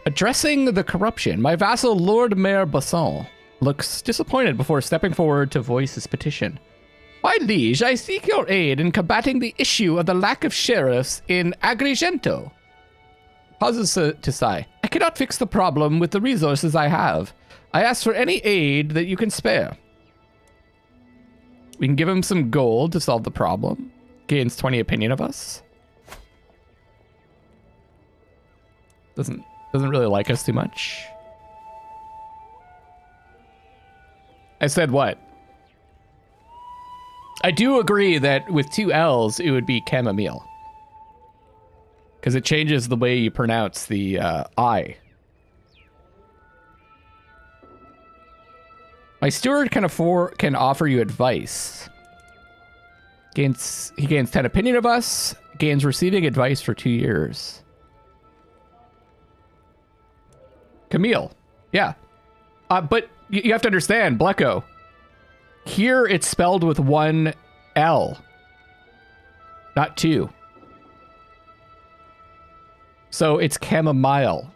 Addressing the corruption, my vassal Lord Mayor Basson looks disappointed before stepping forward to voice his petition. My liege, I seek your aid in combating the issue of the lack of sheriffs in Agrigento. Pauses to sigh. I cannot fix the problem with the resources I have. I ask for any aid that you can spare. We can give him some gold to solve the problem. Gains 20 opinion of us. Doesn't really like us too much. I said what? I do agree that with 2 L's, it would be chamomile. Because it changes the way you pronounce the I. My steward can offer you advice. He gains 10 opinion of us. Gains receiving advice for 2 years. Camille. Yeah. But you have to understand, Blecko. Here it's spelled with 1 L. Not 2. So it's chamomile.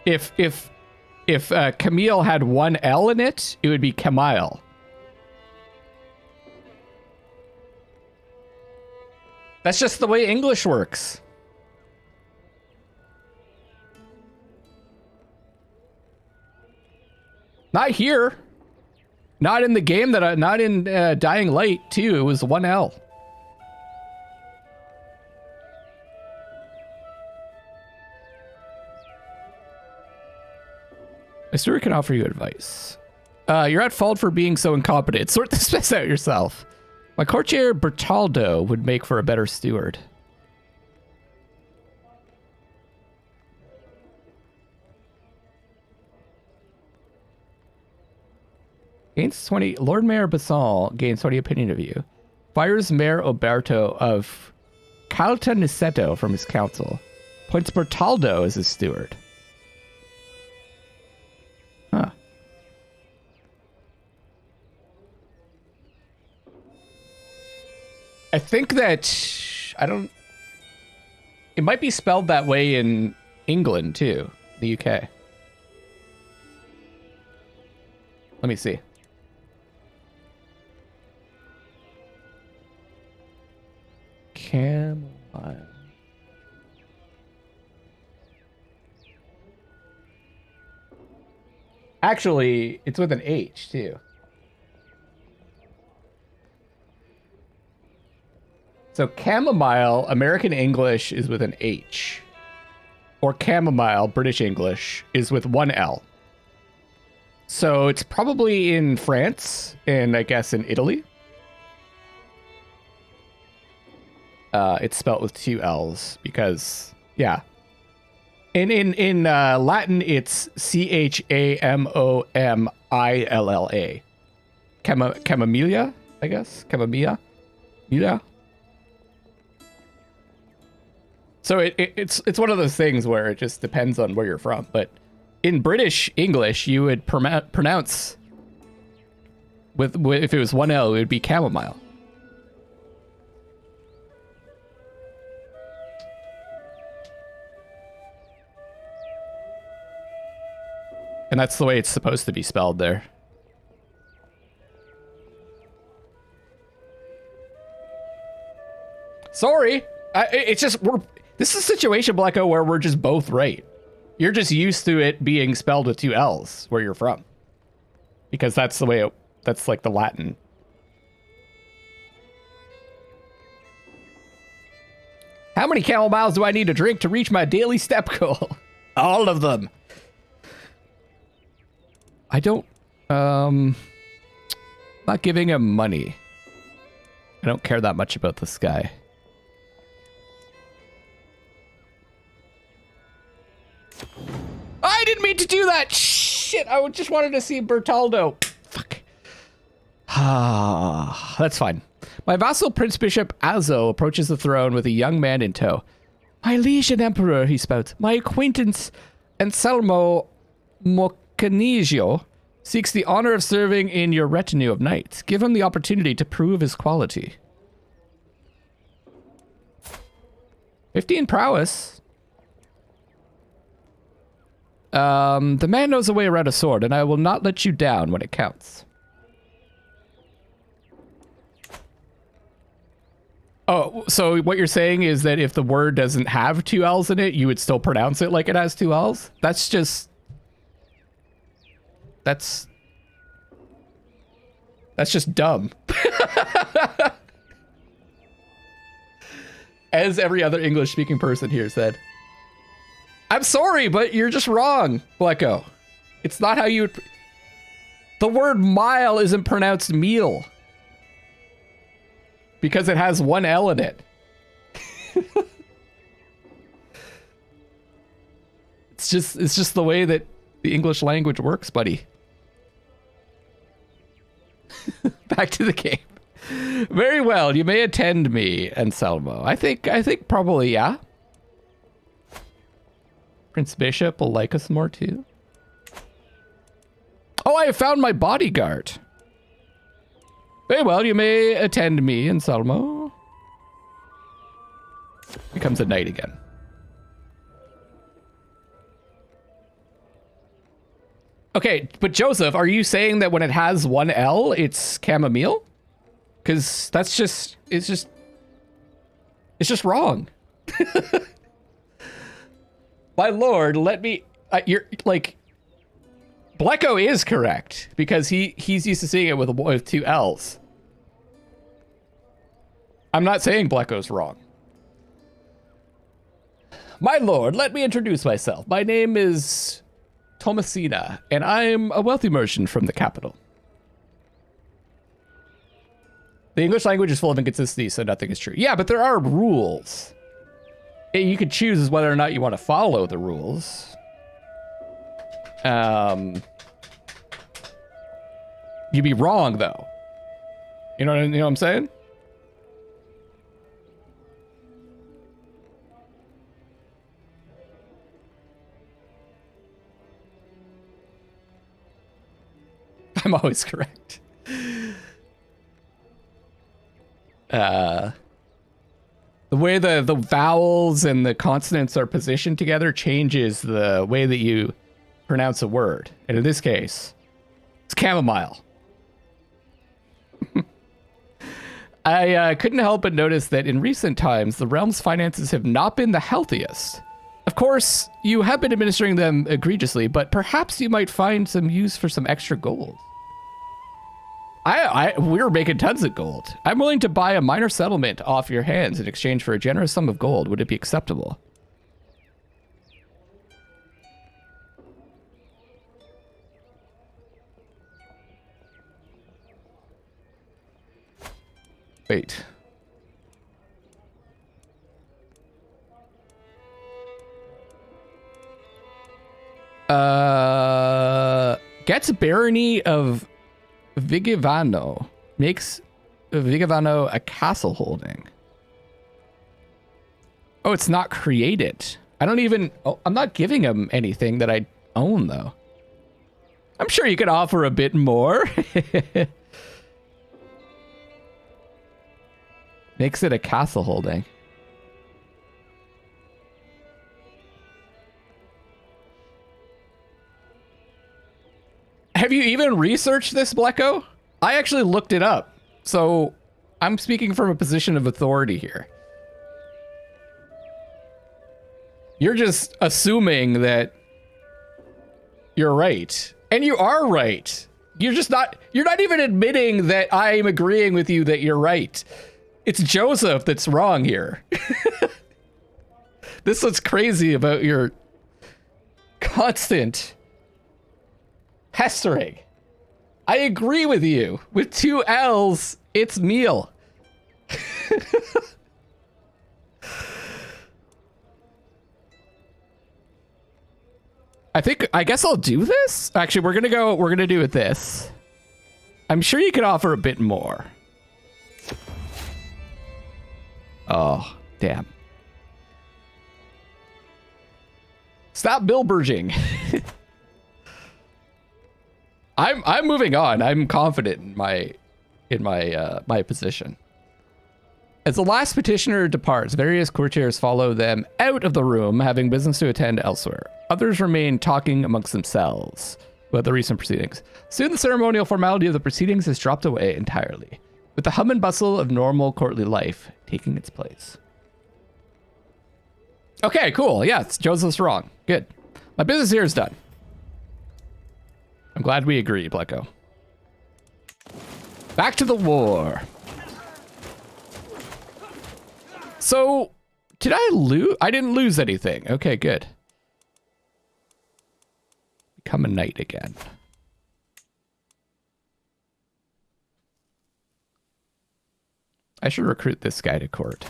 If Camille had 1 L in it, it would be Camille. That's just the way English works. Not here. Not in the game not in Dying Light too. It was 1 L. My steward can offer you advice. You're at fault for being so incompetent. Sort this mess out yourself. My courtier Bertaldo would make for a better steward. Gains 20. Lord Mayor Basson gains 20 opinion of you. Fires Mayor Oberto of Caltanissetta from his council. Points Bertaldo as his steward. Huh. I think that it might be spelled that way in England too, the UK. Let me see. Chamomile. Actually, it's with an H too. So chamomile, American English, is with an H. Or chamomile, British English, is with 1 L. So it's probably in France and I guess in Italy. It's spelt with 2 L's because, yeah. In Latin, it's Chamomilla. Chamomilla, I guess. Chamomilla. Yeah. So it's one of those things where it just depends on where you're from. But in British English, you would pronounce with if it was 1 L, it would be chamomile. And that's the way it's supposed to be spelled there. Sorry. It's just, this is a situation, Blecko, where we're just both right. You're just used to it being spelled with 2 L's where you're from. Because that's the way that's like the Latin. How many camomiles do I need to drink to reach my daily step goal? All of them. I don't, not giving him money. I don't care that much about this guy. I didn't mean to do that! Shit, I just wanted to see Bertaldo. Fuck. Ah, that's fine. My vassal Prince Bishop Azo approaches the throne with a young man in tow. My liege and emperor, he spouts. My acquaintance Anselmo Moccanigio seeks the honor of serving in your retinue of knights. Give him the opportunity to prove his quality. 15 prowess. The man knows a way around a sword, and I will not let you down when it counts. Oh, so what you're saying is that if the word doesn't have two L's in it, you would still pronounce it like it has two L's? That's just... That's just dumb. As every other English-speaking person here said. I'm sorry, but you're just wrong, Blecko. It's not how you would... The word mile isn't pronounced meal. Because it has one L in it. It's just the way that the English language works, buddy. Back to the game. Very well, you may attend me, Anselmo. I think probably, yeah. Prince Bishop will like us more too. Oh, I have found my bodyguard. Very well, you may attend me, Anselmo. Becomes a knight again. Okay, but Joseph, are you saying that when it has one L, it's chamomile? Because that's just, it's just wrong. My lord, let me, you're like, Blecko is correct because he's used to seeing it with two L's. I'm not saying Blecko's wrong. My lord, let me introduce myself. My name is Thomasina, and I'm a wealthy merchant from the capital. The English language is full of inconsistencies, so nothing is true. Yeah, but there are rules. You could choose whether or not you want to follow the rules. You'd be wrong, though. You know what I'm saying? I'm always correct. The way the vowels and the consonants are positioned together changes the way that you pronounce a word. And in this case, it's chamomile. I couldn't help but notice that in recent times, the realm's finances have not been the healthiest. Of course, you have been administering them egregiously, but perhaps you might find some use for some extra gold. We're making tons of gold. I'm willing to buy a minor settlement off your hands in exchange for a generous sum of gold. Would it be acceptable? Wait. Gets barony of Vigevano. Makes Vigevano a castle holding. Oh, it's not created. I don't even... Oh, I'm not giving him anything that I own, though. I'm sure you could offer a bit more. Makes it a castle holding. Have you even researched this, Blecko? I actually looked it up, so I'm speaking from a position of authority here. You're just assuming that you're right. And you are right. You're not even admitting that I'm agreeing with you that you're right. It's Joseph that's wrong here. This is what's crazy about your constant pestering. I agree with you. With two L's, it's meal. I guess I'll do this. Actually, we're gonna do it this. I'm sure you could offer a bit more. Oh, damn. Stop bilberging. I'm moving on. I'm confident in my position. As the last petitioner departs, various courtiers follow them out of the room, having business to attend elsewhere. Others remain talking amongst themselves about the recent proceedings. Soon the ceremonial formality of the proceedings has dropped away entirely, with the hum and bustle of normal courtly life taking its place. Okay, cool. Yeah, Joseph's wrong. Good. My business here is done. I'm glad we agree, Blecko. Back to the war. So, did I lose? I didn't lose anything. Okay, good. Become a knight again. I should recruit this guy to court.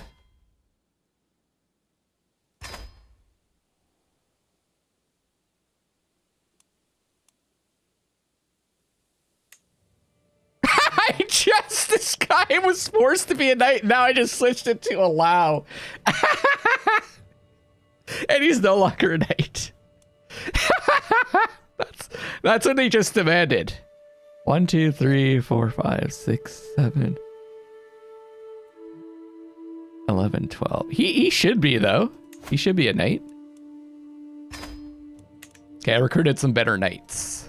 This guy was forced to be a knight. Now I just switched it to allow. And he's no longer a knight. That's what he just demanded. 1, 2, 3, 4, 5, 6, 7, 11, 12. He should be, though. He should be a knight. Okay, I recruited some better knights.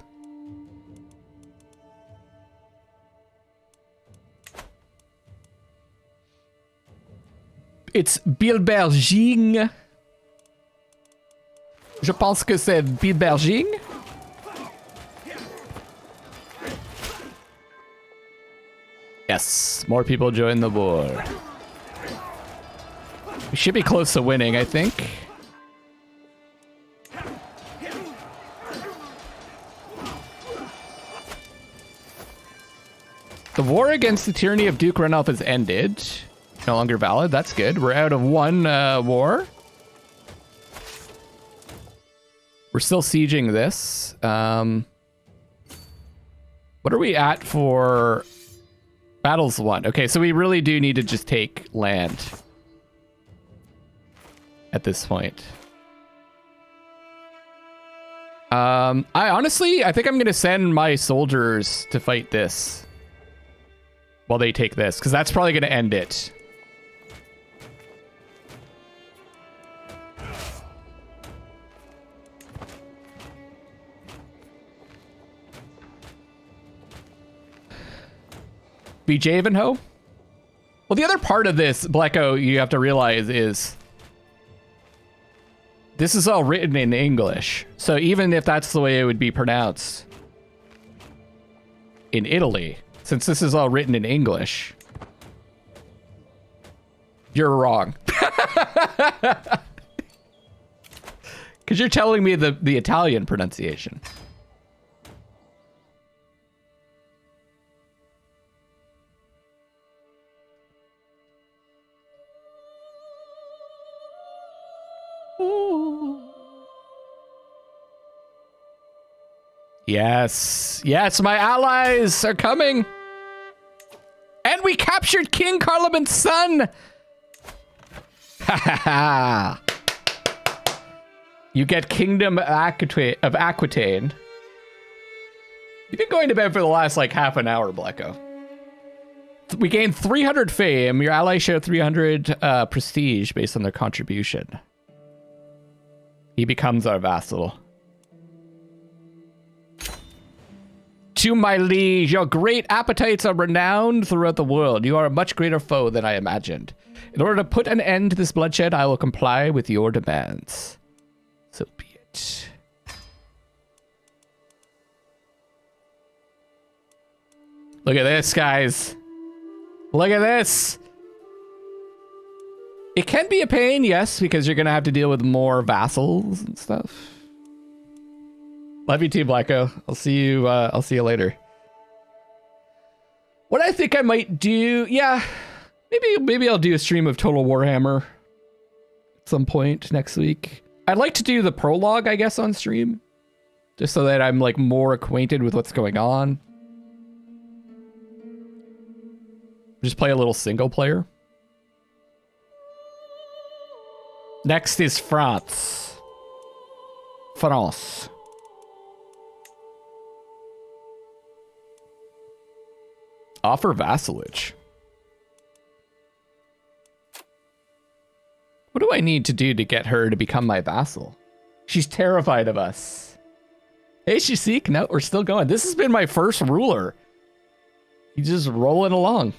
It's Bilberging. Je pense que c'est Bilberging. Yes, more people join the war. We should be close to winning, I think. The war against the tyranny of Duke Ranulph has ended. No longer valid. That's good. We're out of one war. We're still sieging this. What are we at for battles won? Okay, so we really do need to just take land at this point. I think I'm going to send my soldiers to fight this while they take this, because that's probably going to end it. Be Javenho? Well, the other part of this, Blecko, you have to realize is this is all written in English. So even if that's the way it would be pronounced in Italy, since this is all written in English, you're wrong. Because you're telling me the Italian pronunciation. Yes. Yes, my allies are coming. And we captured King Carloman's son. Ha ha ha. You get Kingdom of Aquitaine. You've been going to bed for the last like half an hour, Blecko. We gained 300 fame. Your allies share 300 prestige based on their contribution. He becomes our vassal. To my liege, your great appetites are renowned throughout the world. You are a much greater foe than I imagined. In order to put an end to this bloodshed, I will comply with your demands. So be it. Look at this, guys. Look at this. It can be a pain, yes, because you're going to have to deal with more vassals and stuff. Love you too, Blacko. I'll see you later. What I think I might do, yeah, maybe I'll do a stream of Total Warhammer at some point next week. I'd like to do the prologue, I guess, on stream, just so that I'm like more acquainted with what's going on. Just play a little single player. Next is France. France. Offer vassalage. What do I need to do to get her to become my vassal? She's terrified of us. Hey, Shasik. No, we're still going. This has been my first ruler. He's just rolling along.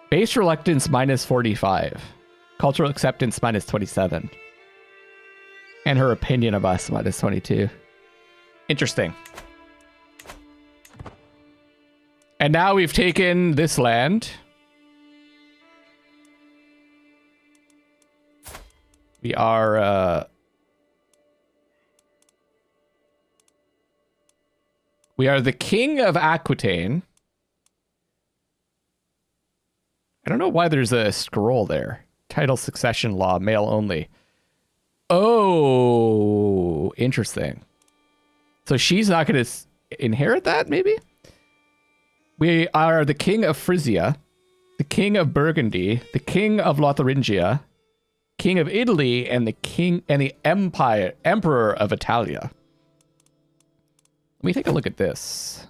Base reluctance minus 45. Cultural acceptance minus 27. And her opinion of us minus 22. Interesting. And now we've taken this land. We are the king of Aquitaine. I don't know why there's a scroll there. Title succession law, male only. Oh, interesting. So she's not going to inherit that, maybe? We are the king of Frisia, the king of Burgundy, the king of Lotharingia, king of Italy, and the emperor of Italia. Let me take a look at this.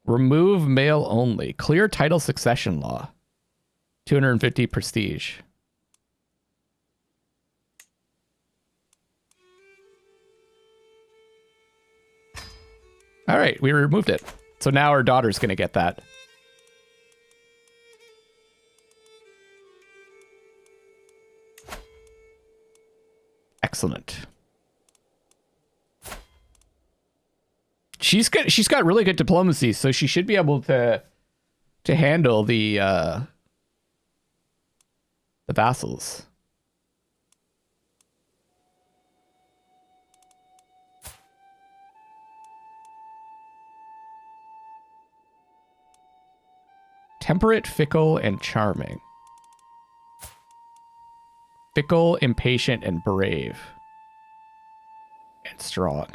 Remove male only. Clear title succession law. 250 prestige. All right, we removed it. So now our daughter's going to get that. Excellent. She's got really good diplomacy, so she should be able to handle the vassals. Temperate, fickle, and charming. Fickle, impatient, and brave. And strong.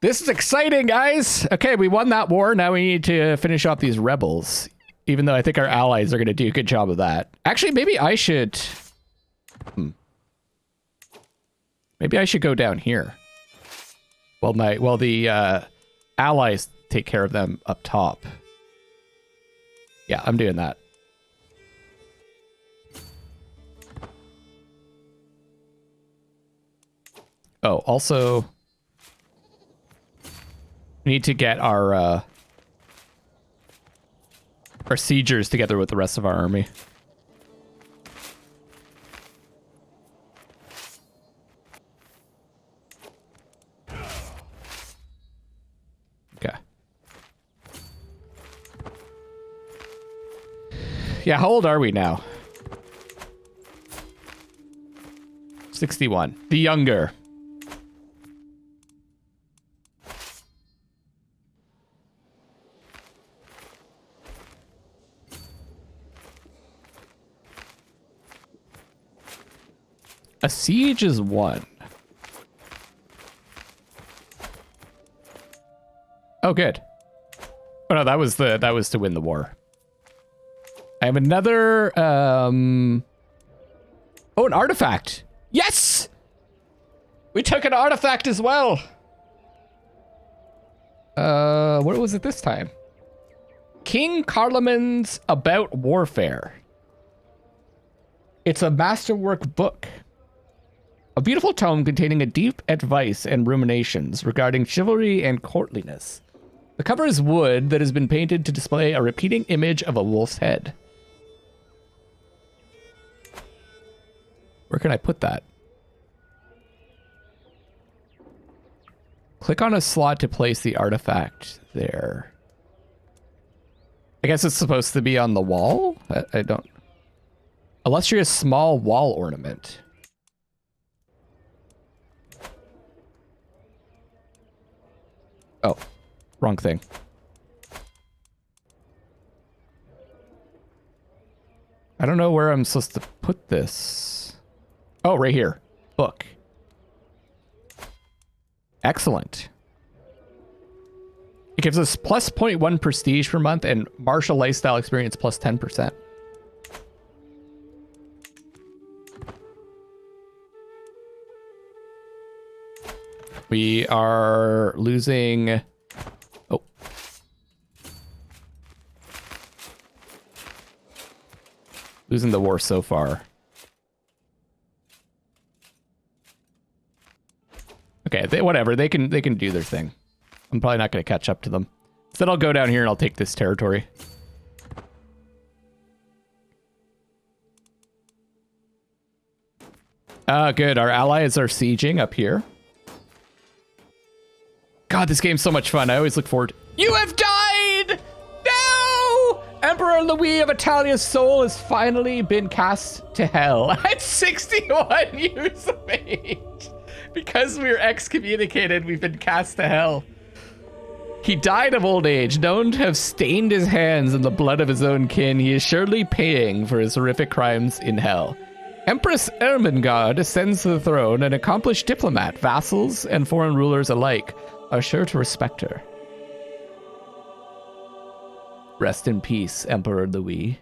This is exciting, guys! Okay, we won that war. Now we need to finish off these rebels. Even though I think our allies are going to do a good job of that. Actually, maybe I should... Maybe I should go down here. While the allies take care of them up top. Yeah, I'm doing that. Oh, also... we need to get our siegers together with the rest of our army. Okay. Yeah, how old are we now? 61. The younger. A siege is 1. Oh, good. Oh no, that was to win the war. I have another oh, an artifact. Yes! We took an artifact as well. What was it this time? King Carloman's About Warfare. It's a masterwork book. A beautiful tome containing a deep advice and ruminations regarding chivalry and courtliness. The cover is wood that has been painted to display a repeating image of a wolf's head. Where can I put that? Click on a slot to place the artifact there. I guess it's supposed to be on the wall? I don't... Illustrious small wall ornament. Oh, wrong thing. I don't know where I'm supposed to put this. Oh, right here. Book. Excellent. It gives us plus 0.1 prestige per month and martial lifestyle experience plus 10%. We are losing... Oh. Losing the war so far. Okay, whatever. They can do their thing. I'm probably not going to catch up to them. Instead, I'll go down here and I'll take this territory. Good. Our allies are sieging up here. God, this game's so much fun. I always look forward. You have died! No! Emperor Louis of Italia's soul has finally been cast to hell at 61 years of age. Because we were excommunicated, we've been cast to hell. He died of old age, known to have stained his hands in the blood of his own kin. He is surely paying for his horrific crimes in hell. Empress Ermengarde ascends to the throne, an accomplished diplomat. Vassals and foreign rulers alike are sure to respect her. Rest in peace, Emperor Louis.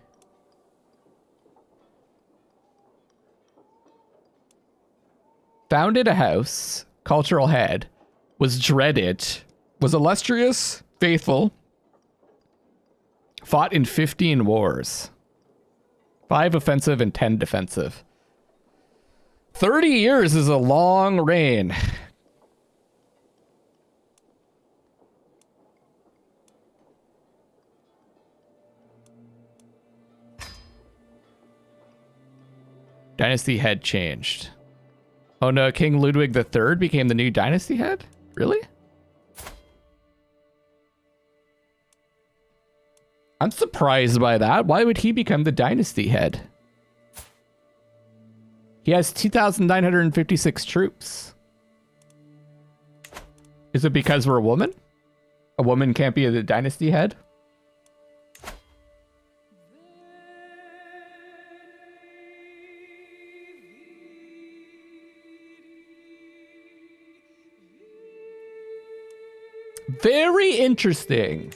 Founded a house, cultural head, was dreaded, was illustrious, faithful, fought in 15 wars, 5 offensive and 10 defensive. 30 years is a long reign. Dynasty head changed. Oh no, King Ludwig III became the new dynasty head? Really? I'm surprised by that. Why would he become the dynasty head? He has 2,956 troops. Is it because we're a woman? A woman can't be the dynasty head? Very interesting.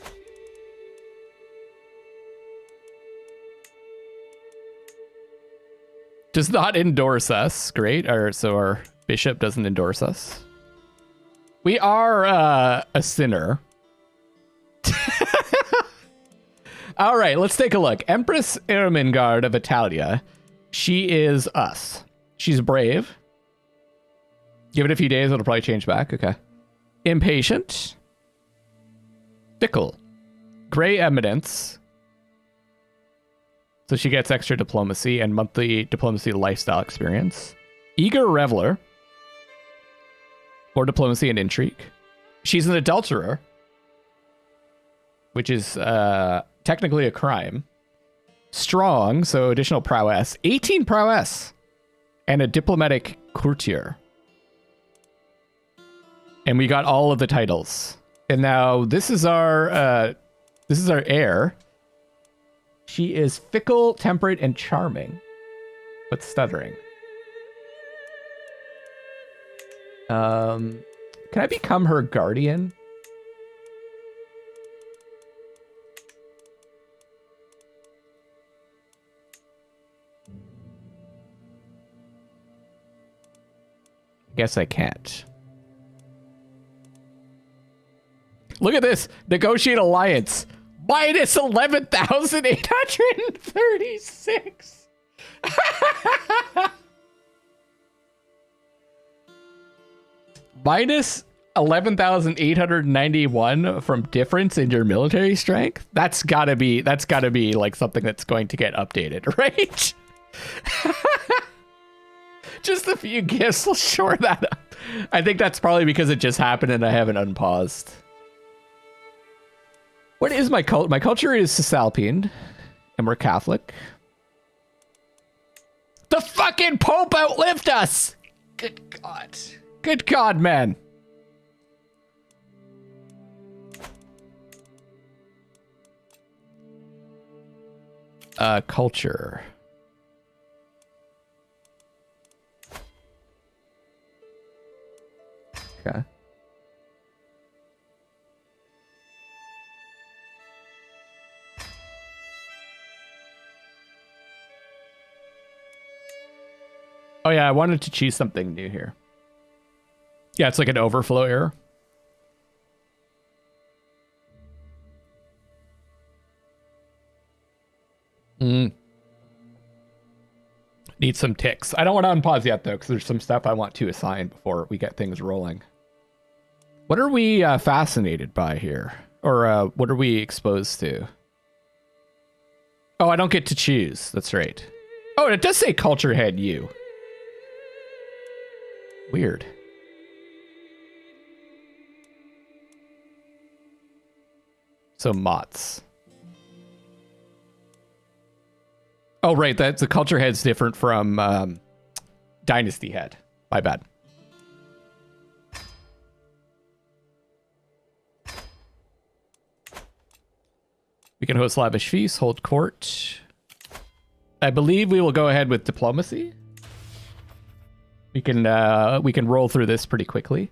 Does not endorse us. Great. So our bishop doesn't endorse us. We are a sinner. All right, let's take a look. Empress Ermengarde of Italia. She is us. She's brave. Give it a few days, it'll probably change back. Okay. Impatient. Fickle. Gray eminence. So she gets extra diplomacy and monthly diplomacy lifestyle experience. Eager reveler. Or diplomacy and intrigue. She's an adulterer. Which is technically a crime. Strong, so additional prowess. 18 prowess. And a diplomatic courtier. And we got all of the titles. And now this is our heir. She is fickle, temperate, and charming, but stuttering. Can I become her guardian? Guess I can't. Look at this. Negotiate alliance. Minus 11,836. Minus 11,891 from difference in your military strength. That's gotta be like something that's going to get updated, right? Just a few gifts will shore that up. I think that's probably because it just happened and I haven't unpaused. What is my cult? My culture is Cisalpine, and we're Catholic. The fucking Pope outlived us! Good God. Good God, man. Culture. Okay. Oh yeah, I wanted to choose something new here. Yeah, it's like an overflow error. Need some ticks. I don't want to unpause yet, though, because there's some stuff I want to assign before we get things rolling. What are we fascinated by here? Or what are we exposed to? Oh, I don't get to choose. That's right. Oh, and it does say culture head U. Weird. So Mott's. Oh, right. That's the culture head's different from Dynasty head. My bad. We can host lavish feasts, hold court. I believe we will go ahead with diplomacy. We can roll through this pretty quickly.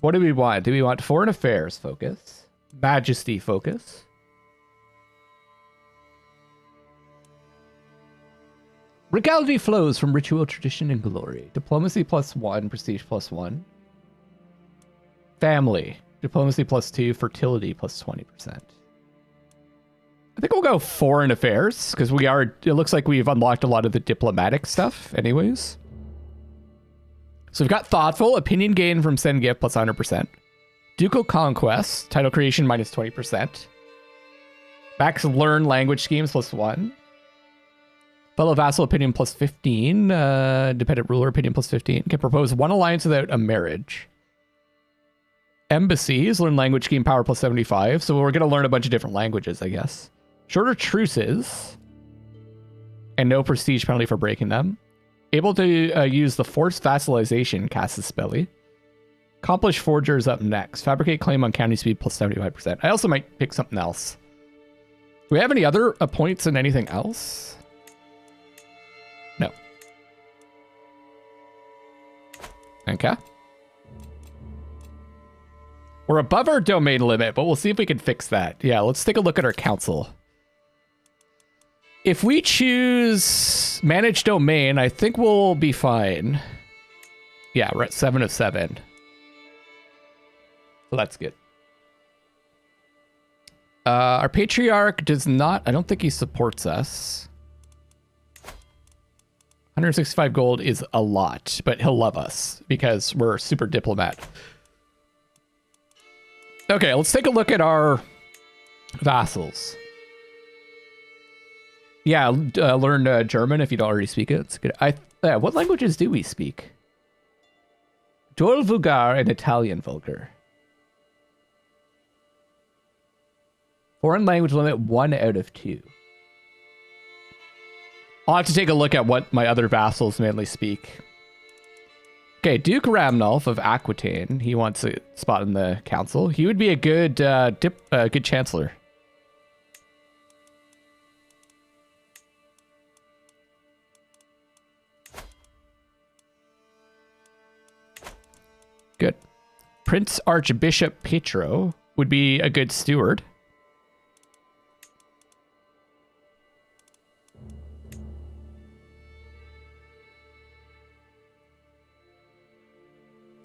What do we want? Do we want foreign affairs focus? Majesty focus? Regality flows from ritual, tradition, and glory. Diplomacy +1, prestige +1. Family. Diplomacy +2, fertility +20%. I think we'll go foreign affairs, because it looks like we've unlocked a lot of the diplomatic stuff anyways. So we've got thoughtful, opinion gain from send gift +100%. Ducal conquest, title creation -20%. Max learn language schemes +1. Fellow vassal opinion +15. Dependent ruler opinion +15. Can propose one alliance without a marriage. Embassies, learn language scheme power +75. So we're going to learn a bunch of different languages, I guess. Shorter truces. And no prestige penalty for breaking them. Able to use the forced vassalization, Casus Belli. Accomplish forgers up next. Fabricate claim on county speed +75%. I also might pick something else. Do we have any other points in anything else? No. Okay. We're above our domain limit, but we'll see if we can fix that. Yeah, let's take a look at our council. If we choose manage domain, I think we'll be fine. Yeah, we're at 7 of 7. So that's good. Our patriarch does not, I don't think he supports us. 165 gold is a lot, but he'll love us because we're super diplomat. Okay, let's take a look at our vassals. Yeah, learn German if you don't already speak it. It's good. What languages do we speak? Dual Vulgar and Italian Vulgar. Foreign language limit 1 out of 2. I'll have to take a look at what my other vassals mainly speak. Okay, Duke Ramnulf of Aquitaine. He wants a spot in the council. He would be a good good chancellor. Good. Prince Archbishop Petro would be a good steward.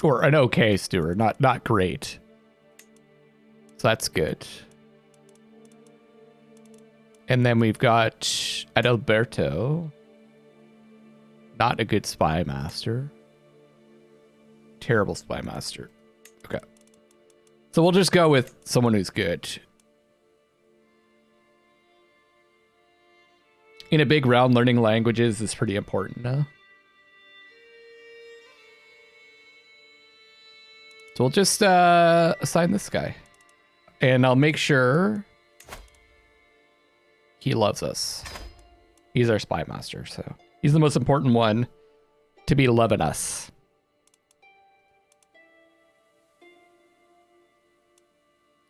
Or an okay steward, not great. So that's good. And then we've got Adalberto. Not a good spy master. Terrible spy master. Okay. So we'll just go with someone who's good. In a big realm, learning languages is pretty important now. So we'll just assign this guy. And I'll make sure he loves us. He's our spy master, so he's the most important one to be loving us.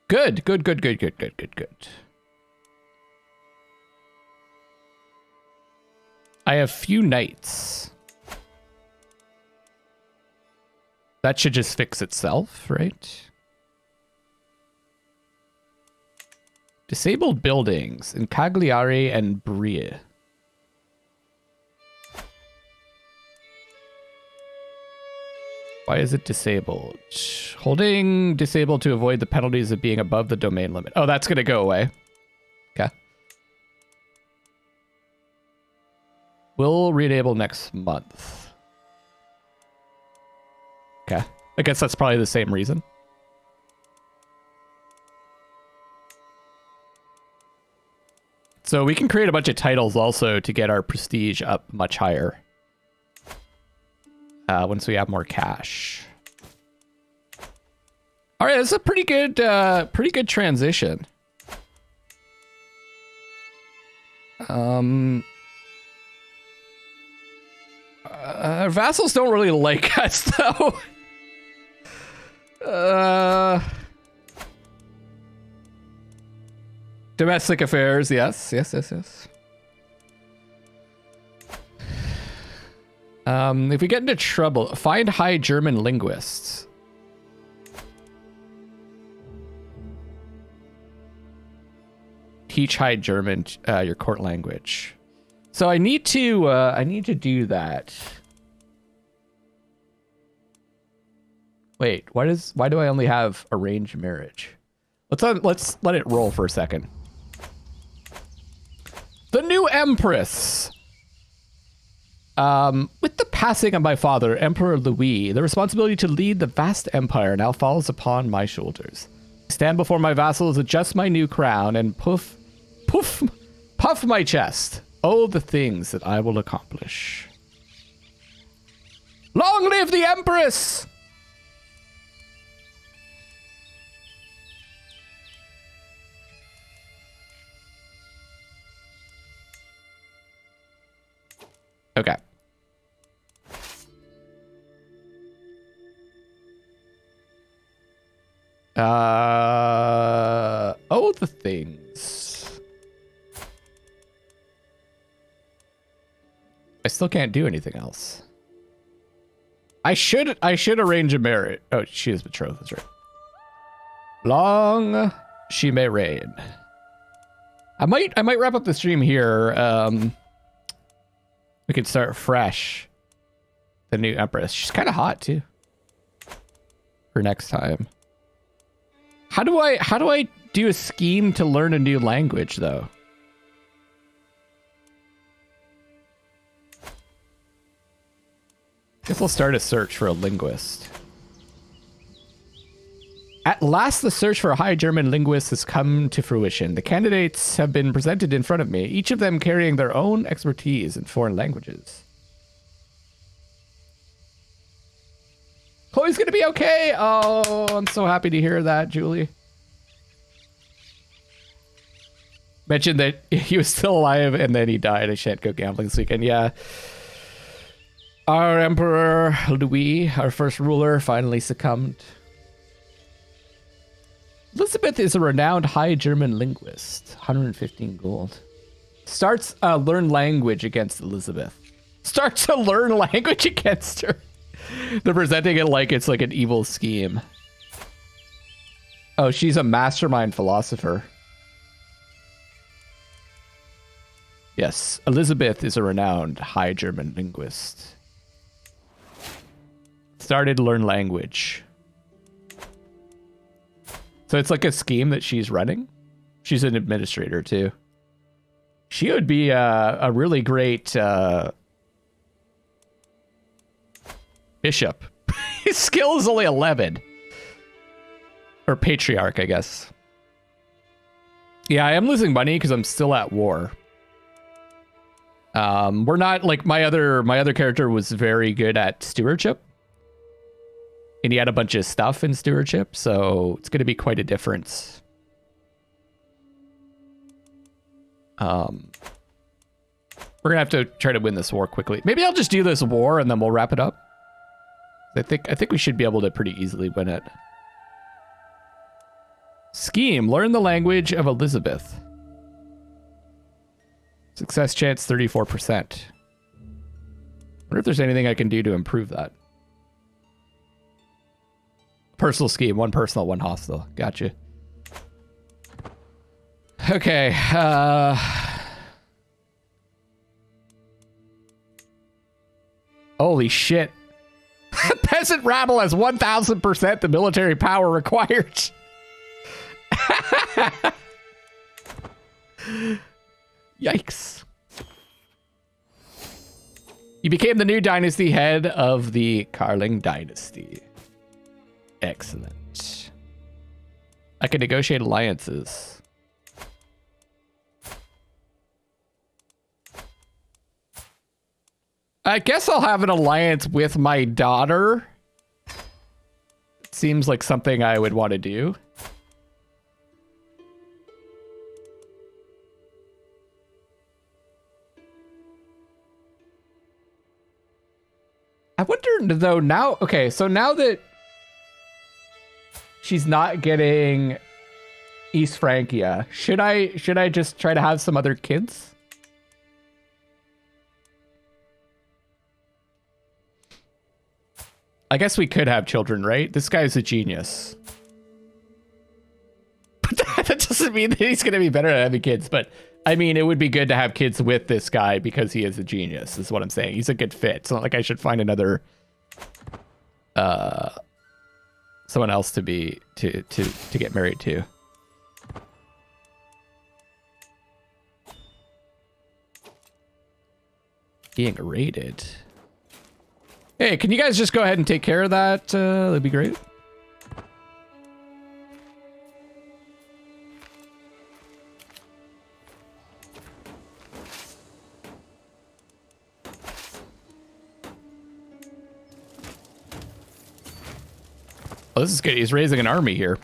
Good, good, good, good, good, good, good, good. I have few knights. That should just fix itself, right? Disabled buildings in Cagliari and Brie. Why is it disabled? Holding disabled to avoid the penalties of being above the domain limit. Oh, that's going to go away. Okay. We'll re-enable next month. Okay. I guess that's probably the same reason. So we can create a bunch of titles also to get our prestige up much higher. Once we have more cash. All right, this is a pretty good transition. Our vassals don't really like us, though. Domestic affairs, yes. If we get into trouble, find high German linguists. Teach high German, your court language. So I need to do that. Wait, why do I only have arranged marriage? Let's let it roll for a second. The new Empress. With the passing of my father, Emperor Louis, the responsibility to lead the vast empire now falls upon my shoulders. I stand before my vassals, adjust my new crown, and puff my chest. Oh, the things that I will accomplish. Long live the Empress! Okay. Oh, the things. I still can't do anything else. I should arrange a marriage. Oh, she is betrothed, that's right. Long she may reign. I might wrap up the stream here. We could start fresh. The new Empress. She's kind of hot too. For next time. How do I do a scheme to learn a new language though? Guess I'll start a search for a linguist. At last, the search for a high German linguist has come to fruition. The candidates have been presented in front of me, each of them carrying their own expertise in foreign languages. Chloe's gonna be okay. Oh, I'm so happy to hear that, Julie. Mentioned that he was still alive and then he died. I shan't go gambling this weekend. Yeah. Our Emperor Louis, our first ruler, finally succumbed. Elizabeth is a renowned high German linguist. 115 gold. Starts learn language against Elizabeth. Starts to learn language against her. They're presenting it like it's like an evil scheme. Oh, she's a mastermind philosopher. Yes, Elizabeth is a renowned high German linguist. Started to learn language. So it's like a scheme that she's running. She's an administrator too. She would be a really great bishop. His skill is only 11. Or patriarch, I guess. Yeah, I am losing money because I'm still at war. We're not like my other character was very good at stewardship. And he had a bunch of stuff in stewardship, so it's going to be quite a difference. We're going to have to try to win this war quickly. Maybe I'll just do this war and then we'll wrap it up. I think we should be able to pretty easily win it. Scheme. Learn the language of Elizabeth. Success chance 34%. Wonder if there's anything I can do to improve that. Personal scheme, one personal, one hostile. Gotcha. Okay. Holy shit. Peasant rabble has 1000% the military power required. Yikes. You became the new dynasty head of the Carling dynasty. Excellent. I can negotiate alliances. I guess I'll have an alliance with my daughter. It seems like something I would want to do. I wonder though now, okay, so now that she's not getting East Francia, should I just try to have some other kids? I guess we could have children, right? This guy's a genius. But that doesn't mean that he's going to be better at having kids, but I mean, it would be good to have kids with this guy because he is a genius, is what I'm saying. He's a good fit. It's not like I should find another, someone else to get married to. Being raided. Hey, can you guys just go ahead and take care of that? That'd be great. Oh, this is good. He's raising an army here.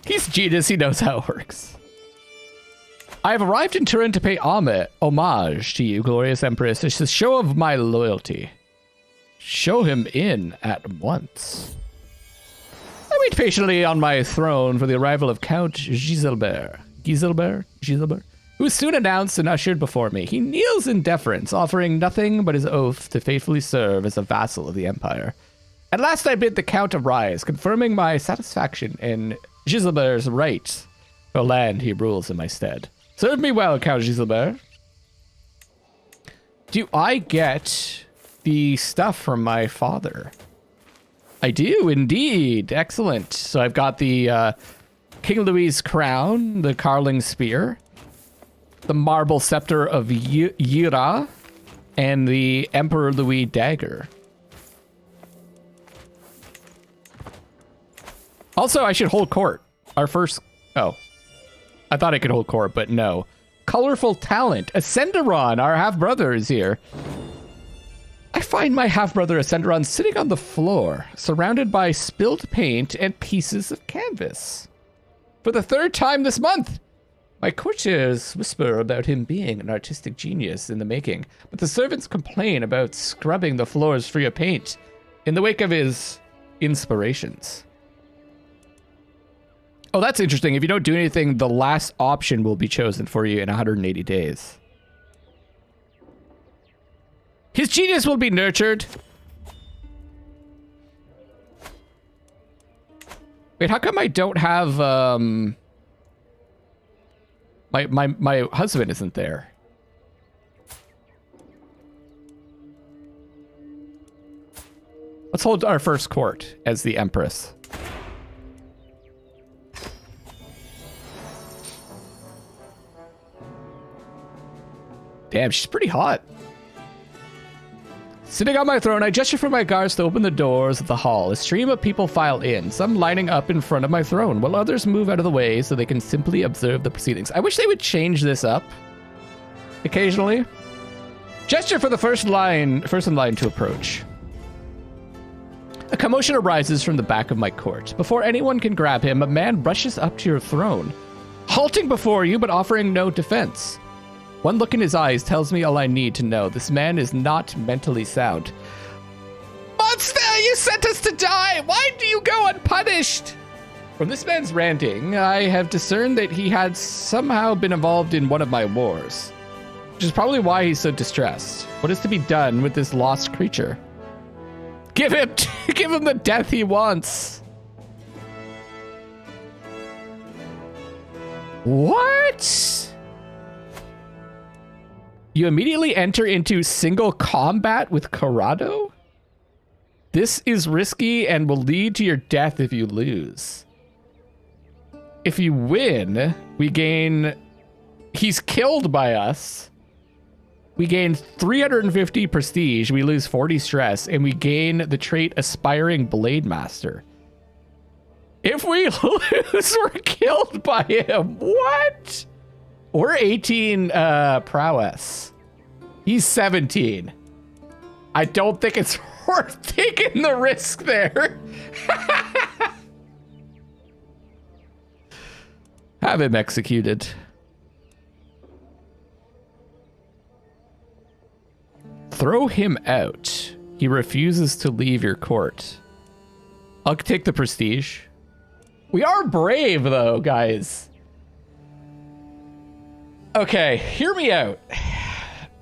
He's genius. He knows how it works. I have arrived in Turin to pay homage to you, glorious Empress. It's a show of my loyalty. Show him in at once. I wait patiently on my throne for the arrival of Count Giselbert, who is soon announced and ushered before me. He kneels in deference, offering nothing but his oath to faithfully serve as a vassal of the Empire. At last I bid the Count arise, confirming my satisfaction in Giselbert's right to land he rules in my stead. Serve me well, Count Giselbert. Do I get the stuff from my father? I do, indeed. Excellent. So I've got the King Louis's crown, the Carling spear, the marble scepter of Yira, and the Emperor Louis dagger. Also, I should hold court. Our first... Oh. I thought I could hold court, but no. Colorful talent. Ascenderon, our half-brother, is here. I find my half-brother Ascenderon sitting on the floor, surrounded by spilled paint and pieces of canvas. For the third time this month! My courtiers whisper about him being an artistic genius in the making, but the servants complain about scrubbing the floors free of paint in the wake of his inspirations. Oh, that's interesting. If you don't do anything, the last option will be chosen for you in 180 days. His genius will be nurtured. Wait, how come I don't have, my husband isn't there? Let's hold our first court as the Empress. Damn, she's pretty hot. Sitting on my throne, I gesture for my guards to open the doors of the hall. A stream of people file in, some lining up in front of my throne, while others move out of the way so they can simply observe the proceedings. I wish they would change this up occasionally. Gesture for the first in line to approach. A commotion arises from the back of my court. Before anyone can grab him, a man rushes up to your throne, halting before you but offering no defense. One look in his eyes tells me all I need to know. This man is not mentally sound. Monster, you sent us to die! Why do you go unpunished? From this man's ranting, I have discerned that he had somehow been involved in one of my wars, which is probably why he's so distressed. What is to be done with this lost creature? Give him the death he wants. What? You immediately enter into single combat with Corrado? This is risky and will lead to your death if you lose. If you win, we gain... He's killed by us. We gain 350 prestige, we lose 40 stress, and we gain the trait Aspiring Blade Master. If we lose, we're killed by him. What? We're 18 prowess. He's 17. I don't think it's worth taking the risk there. Have him executed. Throw him out. He refuses to leave your court. I'll take the prestige. We are brave, though, guys. Okay, hear me out.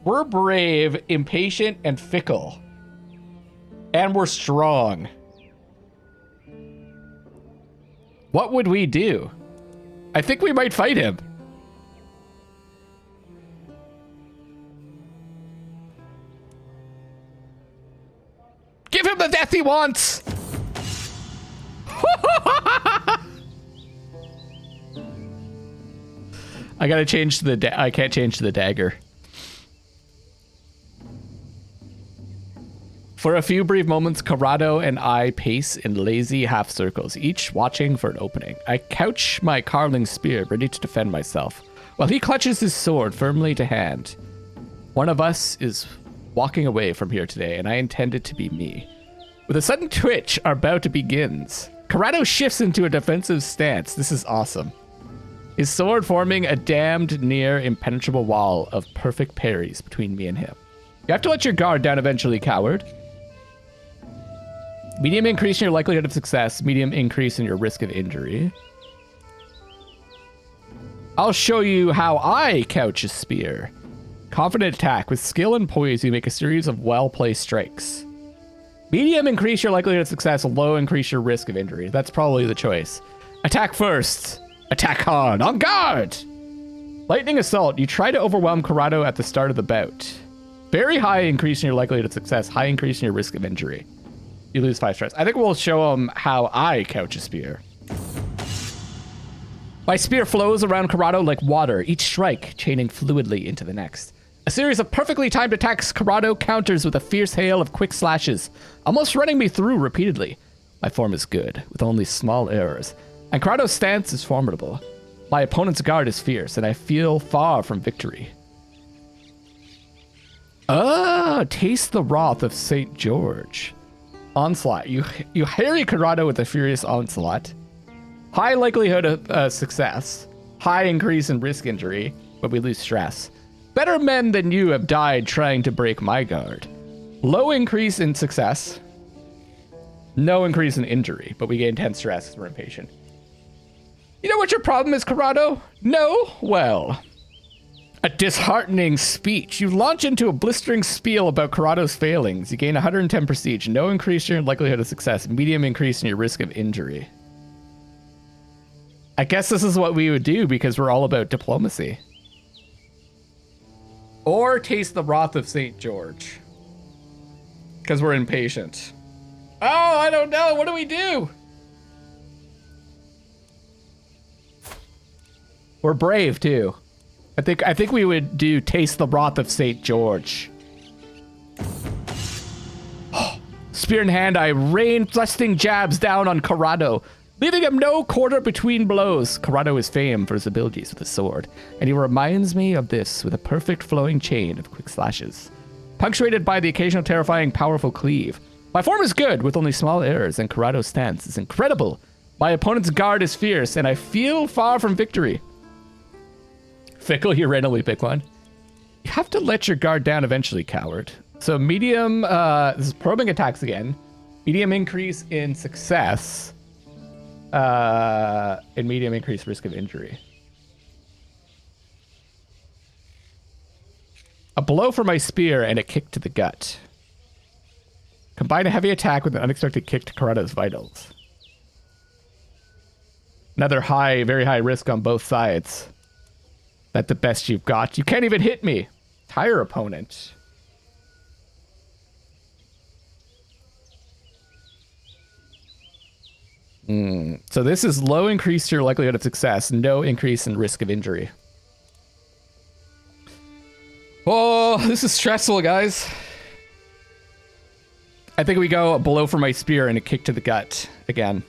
We're brave, impatient, and fickle. And we're strong. What would we do? I think we might fight him. Give him the death he wants! I gotta change to the I can't change to the dagger. For a few brief moments, Corrado and I pace in lazy half circles, each watching for an opening. I couch my carling spear, ready to defend myself, while he clutches his sword firmly to hand. One of us is walking away from here today, and I intend it to be me. With a sudden twitch, our bout begins. Corrado shifts into a defensive stance. This is awesome. His sword forming a damned near impenetrable wall of perfect parries between me and him. You have to let your guard down eventually, coward. Medium increase in your likelihood of success. Medium increase in your risk of injury. I'll show you how I couch a spear. Confident attack. With skill and poise, you make a series of well-placed strikes. Medium increase your likelihood of success. Low increase your risk of injury. That's probably the choice. Attack first. Attack hard. On guard! Lightning assault. You try to overwhelm Corrado at the start of the bout. Very high increase in your likelihood of success. High increase in your risk of injury. You lose 5 stress. I think we'll show him how I couch a spear. My spear flows around Corrado like water, each strike chaining fluidly into the next. A series of perfectly timed attacks, Corrado counters with a fierce hail of quick slashes, almost running me through repeatedly. My form is good, with only small errors, and Corrado's stance is formidable. My opponent's guard is fierce, and I feel far from victory. Taste the wrath of St. George. Onslaught. You harry Corrado with a furious onslaught. High likelihood of success. High increase in risk injury, but we lose stress. Better men than you have died trying to break my guard. Low increase in success. No increase in injury, but we gain 10 stress because we're impatient. You know what your problem is, Corrado? No? Well, a disheartening speech. You launch into a blistering spiel about Corrado's failings. You gain 110 prestige. No increase in your likelihood of success. Medium increase in your risk of injury. I guess this is what we would do because we're all about diplomacy. Or taste the wrath of St. George. Because we're impatient. Oh, I don't know. What do we do? We're brave too. I think we would do taste the wrath of St. George. Spear in hand, I rain thrusting jabs down on Corrado, leaving him no quarter between blows. Corrado is famed for his abilities with the sword, and he reminds me of this with a perfect flowing chain of quick slashes, punctuated by the occasional terrifying powerful cleave. My form is good, with only small errors, and Corrado's stance is incredible. My opponent's guard is fierce, and I feel far from victory. Fickle, you randomly pick one. You have to let your guard down eventually, coward. So medium, this is probing attacks again. Medium increase in success. And medium increase risk of injury. A blow for my spear and a kick to the gut. Combine a heavy attack with an unexpected kick to Corrado's vitals. Another high, very high risk on both sides. That's the best you've got. You can't even hit me. Tire opponent. So this is low increase to your likelihood of success, no increase in risk of injury. Oh, this is stressful, guys. I think we go below for my spear and a kick to the gut again.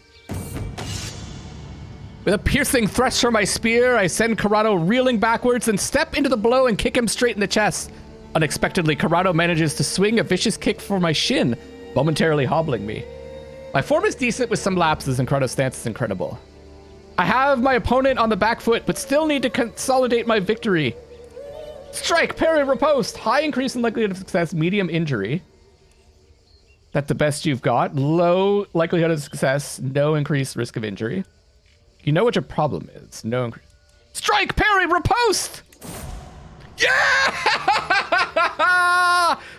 With a piercing thrust from my spear, I send Corrado reeling backwards and step into the blow and kick him straight in the chest. Unexpectedly, Corrado manages to swing a vicious kick for my shin, momentarily hobbling me. My form is decent with some lapses and Corrado's stance is incredible. I have my opponent on the back foot, but still need to consolidate my victory. Strike, parry, riposte. High increase in likelihood of success, medium injury. That's the best you've got. Low likelihood of success, no increased risk of injury. You know what your problem is. No increase. Strike, parry, riposte! Yeah!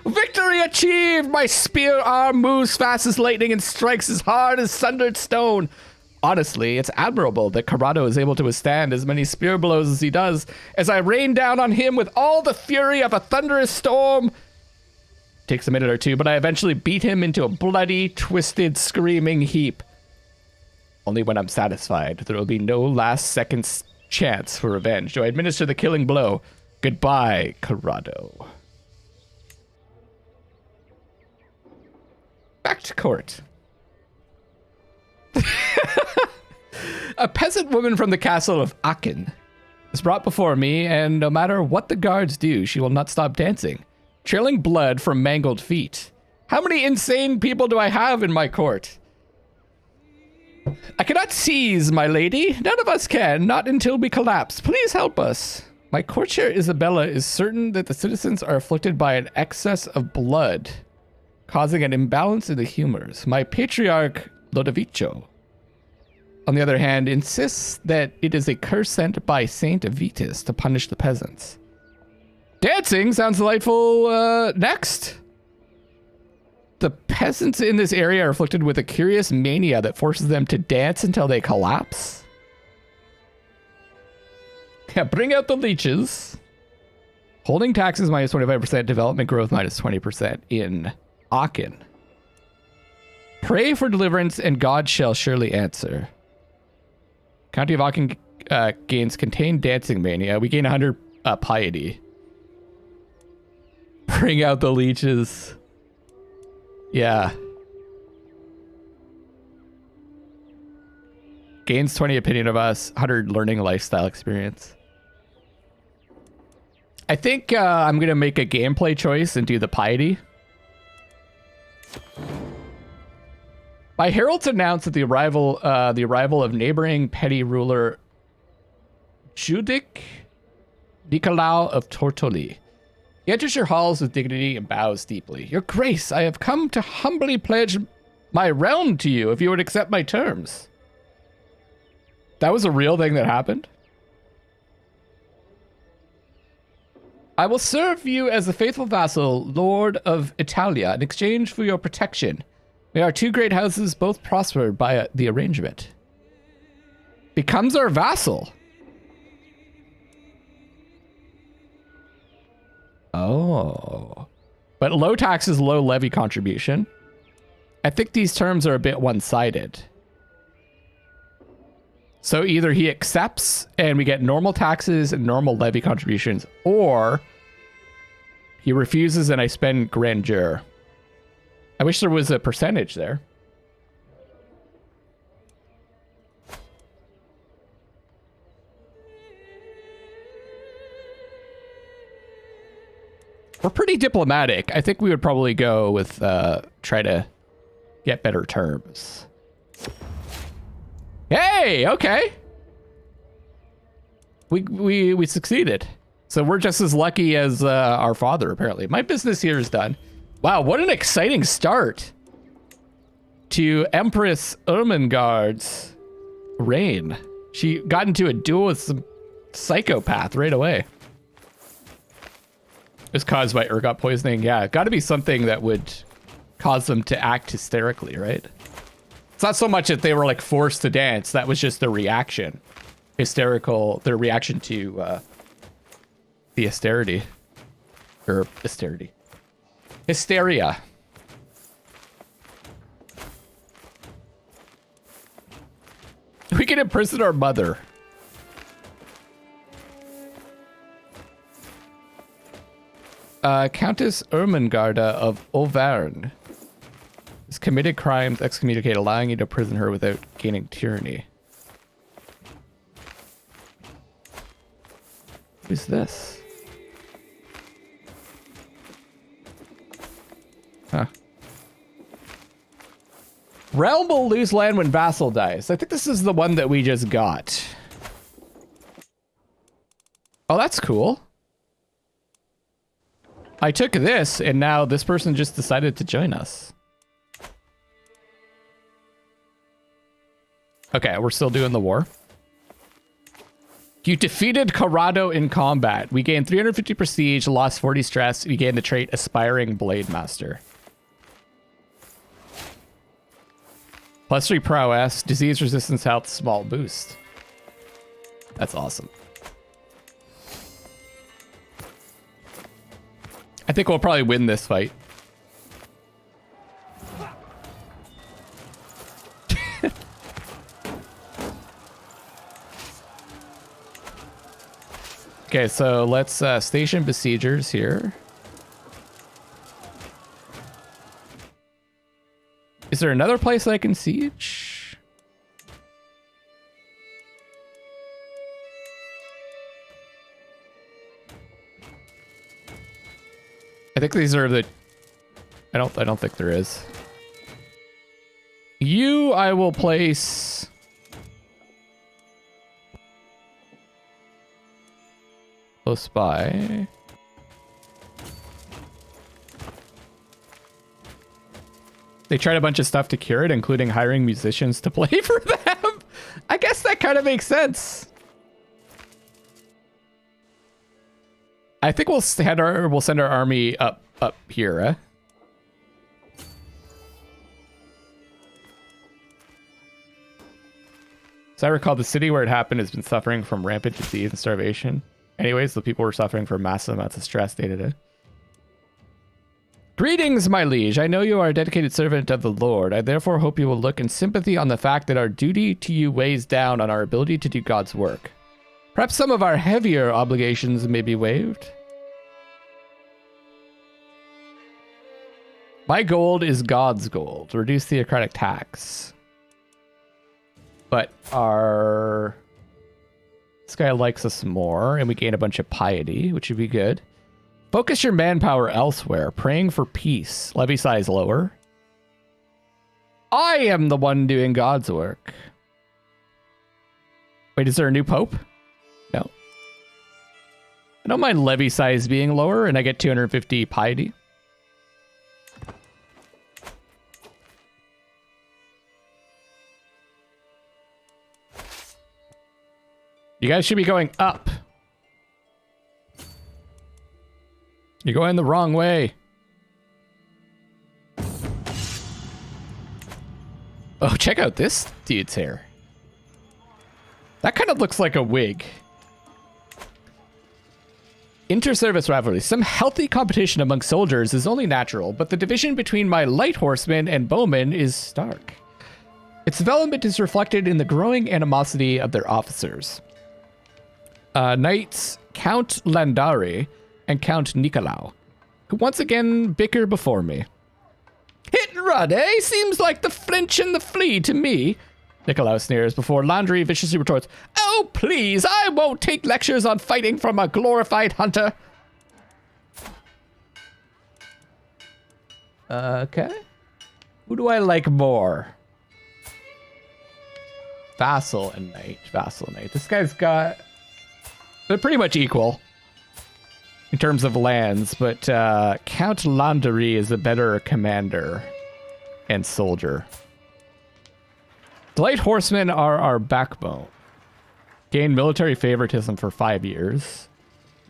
Victory achieved! My spear arm moves fast as lightning and strikes as hard as sundered stone. Honestly, it's admirable that Corrado is able to withstand as many spear blows as he does, as I rain down on him with all the fury of a thunderous storm. Takes a minute or two, but I eventually beat him into a bloody, twisted, screaming heap. Only when I'm satisfied, there will be no last second chance for revenge. Do I administer the killing blow? Goodbye, Corrado. Back to court. A peasant woman from the castle of Aachen is brought before me, and no matter what the guards do, she will not stop dancing, trailing blood from mangled feet. How many insane people do I have in my court? I cannot seize, my lady. None of us can, not until we collapse. Please help us. My courtier Isabella is certain that the citizens are afflicted by an excess of blood, causing an imbalance in the humors. My patriarch Lodovico, on the other hand, insists that it is a curse sent by Saint Vitus to punish the peasants. Dancing sounds delightful. Next. The peasants in this area are afflicted with a curious mania that forces them to dance until they collapse. Yeah, bring out the leeches. Holding taxes minus 25%, development growth minus 20% in Aachen. Pray for deliverance and God shall surely answer. County of Aachen gains contained dancing mania. We gain 100 piety. Bring out the leeches. Yeah. Gains 20 opinion of us, 100 learning lifestyle experience. I think I'm going to make a gameplay choice and do the piety. My heralds announced that the arrival of neighboring petty ruler Judic Nicolau of Tortoli. He enters your halls with dignity and bows deeply. Your Grace, I have come to humbly pledge my realm to you if you would accept my terms. That was a real thing that happened? I will serve you as a faithful vassal, Lord of Italia, in exchange for your protection. May our two great houses both prosper by the arrangement. Becomes our vassal. Oh. But low taxes, low levy contribution. I think these terms are a bit one-sided. So either he accepts and we get normal taxes and normal levy contributions, or he refuses and I spend grandeur. I wish there was a percentage there. We're pretty diplomatic. I think we would probably go with try to get better terms. Hey, okay. We succeeded. So we're just as lucky as our father, apparently. My business here is done. Wow, what an exciting start to Empress Ermengarde's reign. She got into a duel with some psychopath right away. It was caused by ergot poisoning. Yeah, got to be something that would cause them to act hysterically, right? It's not so much that they were like forced to dance. That was just their reaction. Hysterical, their reaction to the austerity. Or austerity. Hysteria. We can imprison our mother. Countess Ermengarde of Auvergne has committed crimes excommunicate, allowing you to prison her without gaining tyranny. Who's this? Huh. Realm will lose land when vassal dies. I think this is the one that we just got. Oh, that's cool. I took this, and now this person just decided to join us. Okay, we're still doing the war. You defeated Corrado in combat. We gained 350 prestige, lost 40 stress. We gained the trait Aspiring Blade Master. +3 prowess, disease resistance health, small boost. That's awesome. I think we'll probably win this fight. Okay, so let's station besiegers here. Is there another place I can siege? I think these are the... I don't think there is. You, I will place... close by. They tried a bunch of stuff to cure it, including hiring musicians to play for them. I guess that kind of makes sense. I think we'll send our army up here, eh? As I recall, the city where it happened has been suffering from rampant disease and starvation. Anyways, the people were suffering from massive amounts of stress day to day. Greetings, my liege. I know you are a dedicated servant of the Lord. I therefore hope you will look in sympathy on the fact that our duty to you weighs down on our ability to do God's work. Perhaps some of our heavier obligations may be waived. My gold is God's gold. Reduce theocratic tax. But our... This guy likes us more, and we gain a bunch of piety, which would be good. Focus your manpower elsewhere. Praying for peace. Levy size lower. I am the one doing God's work. Wait, is there a new pope? No. I don't mind levy size being lower, and I get 250 piety. You guys should be going up. You're going the wrong way. Oh, check out this dude's hair. That kind of looks like a wig. Inter-service rivalry. Some healthy competition among soldiers is only natural, but the division between my light horsemen and bowmen is stark. Its development is reflected in the growing animosity of their officers. Knights Count Landari and Count Nicolau, who once again bicker before me. Hit and run, eh? Seems like the flinch and the flee to me. Nicolau sneers before Landry viciously retorts, oh, please, I won't take lectures on fighting from a glorified hunter. Okay. Who do I like more? Vassal and knight. Vassal and knight. This guy's got... They're pretty much equal in terms of lands, but Count Landry is a better commander and soldier. The light horsemen are our backbone. Gain military favoritism for 5 years.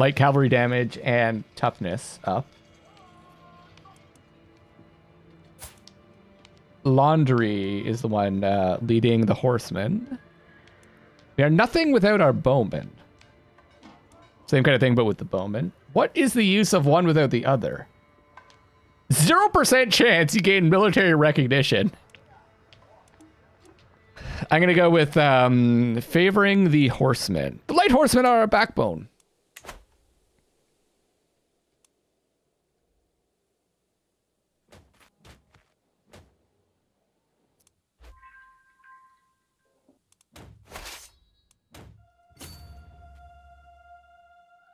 Light cavalry damage and toughness up. Laundry is the one leading the horsemen. We are nothing without our bowmen. Same kind of thing, but with the bowman. What is the use of one without the other? 0% chance you gain military recognition. I'm going to go with favoring the horsemen. The light horsemen are our backbone.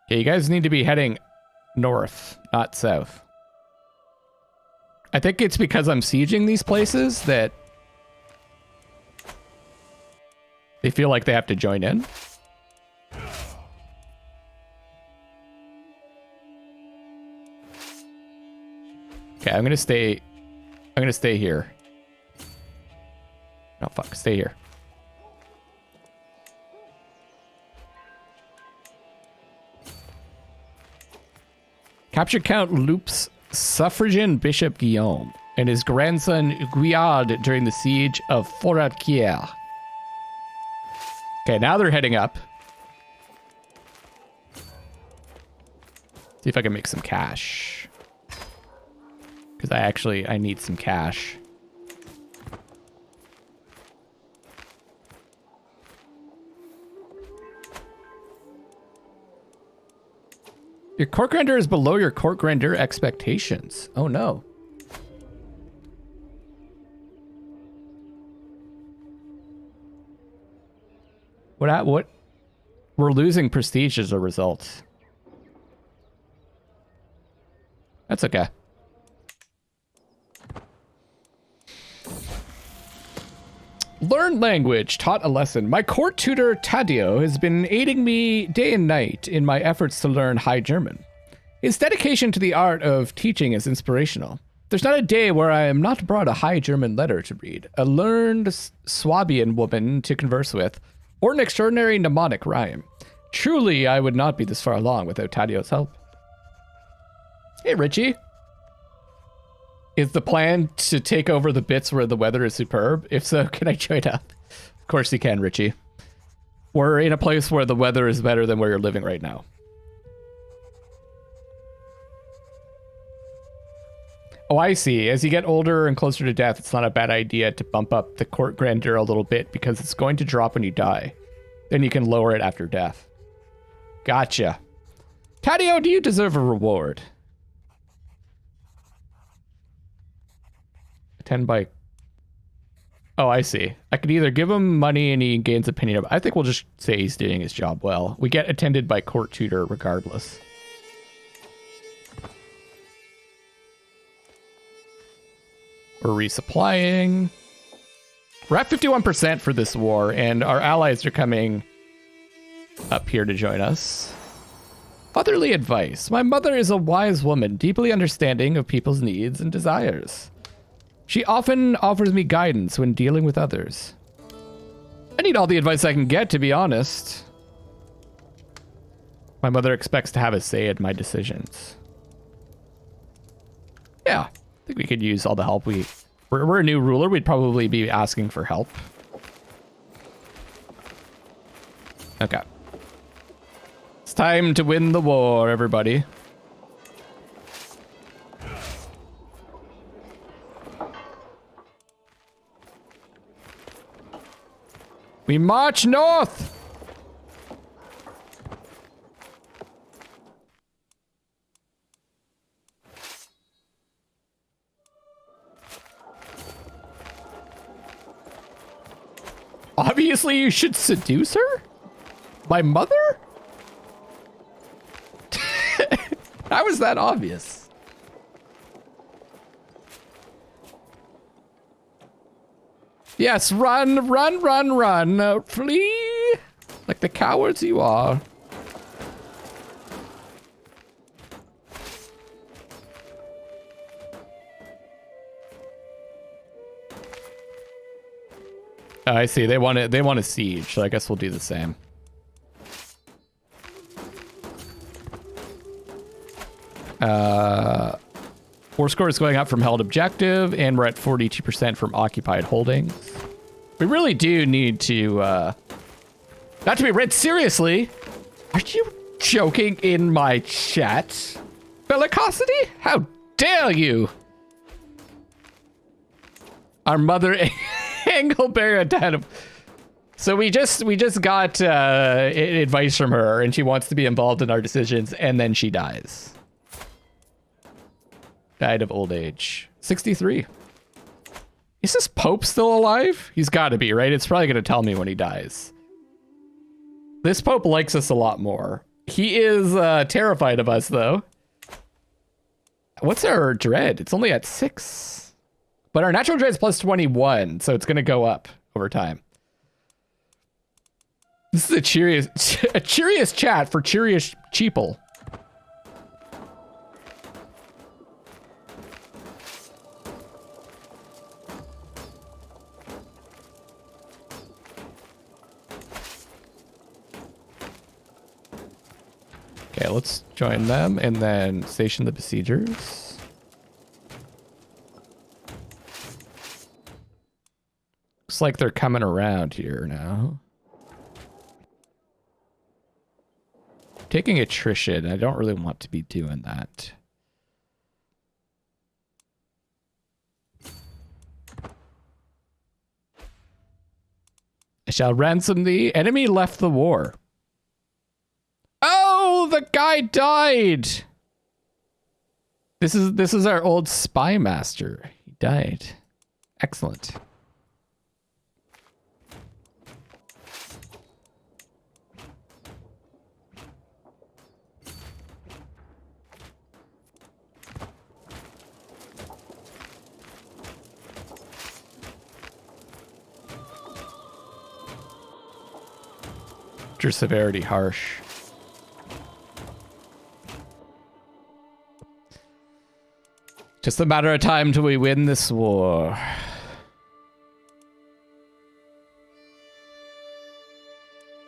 Okay, you guys need to be heading north, not south. I think it's because I'm sieging these places that they feel like they have to join in. Okay, I'm gonna stay here. Oh fuck, stay here. Capture Count Loup's suffragan Bishop Guillaume and his grandson Guillaume during the siege of Foratier. Okay, now they're heading up. See if I can make some cash. Because I need some cash. Your court grandeur is below your court grandeur expectations. Oh no. What? We're losing prestige as a result. That's okay. Learned language, taught a lesson. My court tutor, Taddeo, has been aiding me day and night in my efforts to learn High German. His dedication to the art of teaching is inspirational. There's not a day where I am not brought a High German letter to read, a learned Swabian woman to converse with, or an extraordinary mnemonic rhyme. Truly, I would not be this far along without Taddeo's help. Hey, Richie. Is the plan to take over the bits where the weather is superb? If so, can I join up? Of course you can, Richie. We're in a place where the weather is better than where you're living right now. Oh, I see. As you get older and closer to death, it's not a bad idea to bump up the court grandeur a little bit because it's going to drop when you die. Then you can lower it after death. Gotcha. Taddeo, do you deserve a reward? 10 by... Oh, I see. I could either give him money and he gains opinion. I think we'll just say he's doing his job well. We get attended by court tutor regardless. We're resupplying. We're at 51% for this war, and our allies are coming up here to join us. Fatherly advice. My mother is a wise woman, deeply understanding of people's needs and desires. She often offers me guidance when dealing with others. I need all the advice I can get, to be honest. My mother expects to have a say in my decisions. Yeah, I think we could use all the help we're a new ruler. We'd probably be asking for help. Okay. It's time to win the war, everybody. We march north! Obviously, you should seduce her? My mother? How is that obvious? Yes, run, run, run, run. Flee like the cowards you are. I see. They want a siege, so I guess we'll do the same. War score is going up from held objective, and we're at 42% from occupied holdings. We really do need to, not to be read seriously. Are you joking in my chat? Bellicosity? How dare you? Our mother, Engelberg, died of... So we just got advice from her, and she wants to be involved in our decisions, and then she dies. Died of old age. 63. Is this Pope still alive? He's got to be, right? It's probably going to tell me when he dies. This Pope likes us a lot more. He is terrified of us, though. What's our dread? It's only at 6. But our natural dread is plus 21, so it's going to go up over time. This is a cheeriest chat for cheeriest cheaple. Okay, let's join them and then station the besiegers. Looks like they're coming around here now. Taking attrition. I don't really want to be doing that. I shall ransom thee. Enemy left the war. Oh, the guy died. This is our old spy master. He died. Excellent. Severity harsh. Just a matter of time till we win this war.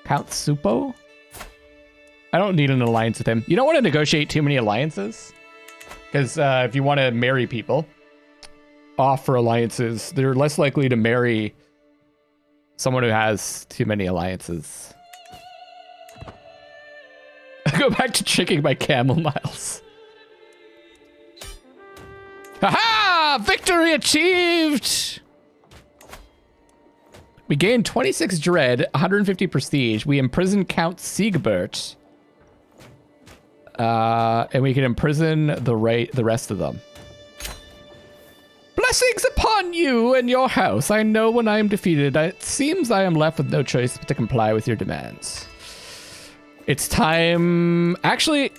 Count Supo? I don't need an alliance with him. You don't want to negotiate too many alliances. Because if you want to marry people off for alliances, they're less likely to marry someone who has too many alliances. Go back to tricking my camel miles. Haha! Victory achieved! We gained 26 dread, 150 prestige. We imprisoned Count Siegbert. And we can imprison the rest of them. Blessings upon you and your house. I know when I am defeated, it seems I am left with no choice but to comply with your demands. It's time. Actually,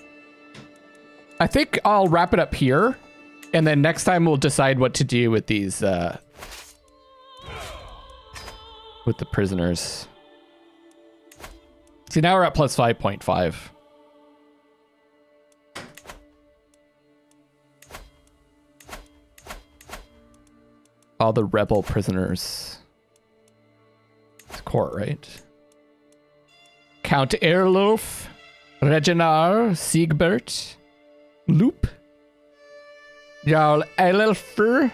I think I'll wrap it up here. And then next time we'll decide what to do with these, with the prisoners. See, now we're at plus 5.5. All the rebel prisoners. It's court, right? Count Erlulf, Reginar, Siegbert, Loop, Jarl Elelfer,